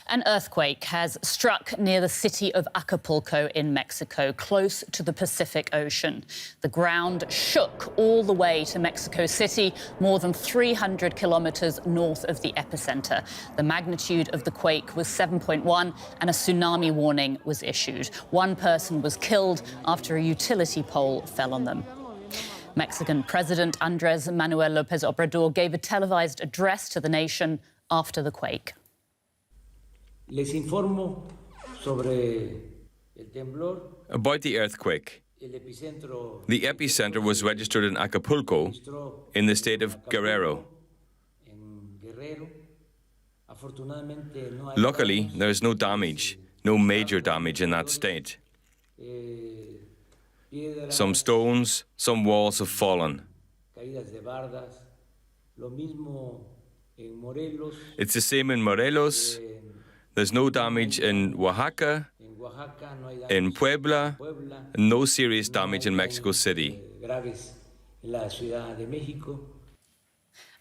An earthquake has struck near the city of Acapulco in Mexico, close to the Pacific Ocean. The ground shook all the way to Mexico City, more than 300 kilometers north of the epicenter. The magnitude of the quake was 7.1 and a tsunami warning was issued. One person was killed after a utility pole fell on them. Mexican President Andrés Manuel López Obrador gave a televised address to the nation after the quake. Les informo sobre el temblor. About the earthquake. The epicenter was registered in Acapulco, in the state of Guerrero. Luckily, there is no damage, no major damage in that state. Some stones, some walls have fallen. It's the same in Morelos. There's no damage in Oaxaca, in Puebla, and no serious damage in Mexico City.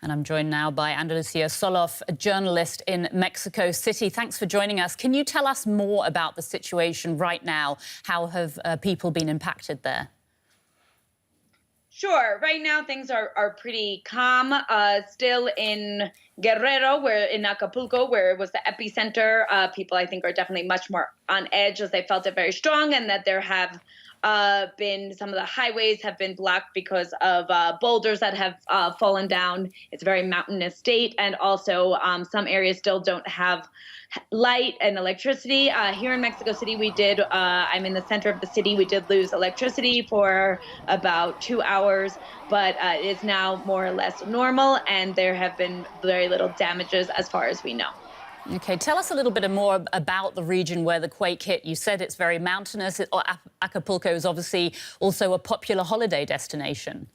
And I'm joined now by Andalucia Soloff, a journalist in Mexico City. Thanks for joining us. Can you tell us more about the situation right now? How have people been impacted there? Sure. Right now, things are pretty calm. Still in Guerrero, in Acapulco, where it was the epicenter, people, I think, are definitely much more on edge as they felt it very strong, and that there have been some of the highways have been blocked because of boulders that have fallen down. It's a very mountainous state, and also some areas still don't have light and electricity. Here in Mexico City, I'm in the center of the city. We did lose electricity for about 2 hours, but it is now more or less normal, and there have been very little damages as far as we know. OK, tell us a little bit more about the region where the quake hit. You said it's very mountainous. Acapulco is obviously also a popular holiday destination.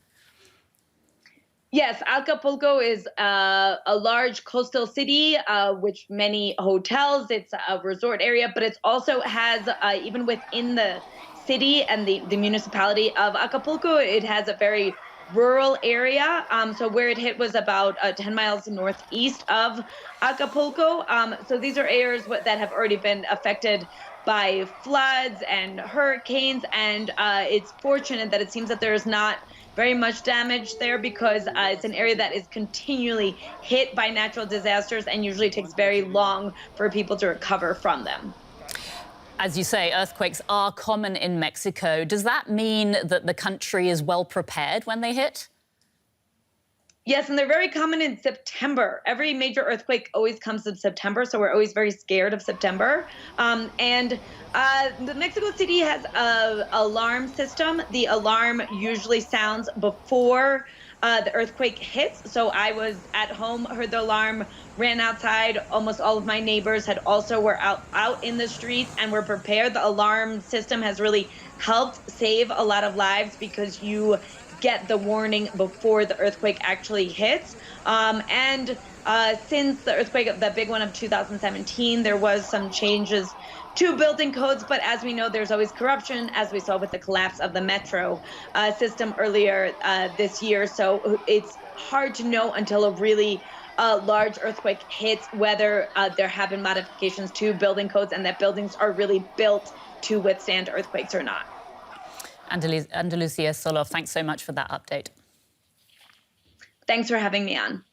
Yes, Acapulco is a large coastal city, which many hotels. It's a resort area, but it also has, even within the city and the municipality of Acapulco, it has a very rural area. So where it hit was about 10 miles northeast of Acapulco. So these are areas that have already been affected by floods and hurricanes. And it's fortunate that it seems that there is not very much damage there, because it's an area that is continually hit by natural disasters and usually takes very long for people to recover from them. As you say, earthquakes are common in Mexico. Does that mean that the country is well prepared when they hit? Yes, and they're very common in September. Every major earthquake always comes in September, so we're always very scared of September. The Mexico City has an alarm system. The alarm usually sounds before the earthquake hits. So I was at home, heard the alarm, ran outside. Almost all of my neighbors were out in the streets and were prepared. The alarm system has really helped save a lot of lives, because you get the warning before the earthquake actually hits. Since the earthquake, the big one of 2017, there was some changes to building codes, but as we know, there's always corruption, as we saw with the collapse of the metro system earlier this year. So it's hard to know until a really large earthquake hits whether there have been modifications to building codes and that buildings are really built to withstand earthquakes or not. Andalucia Soloff, thanks so much for that update. Thanks for having me on.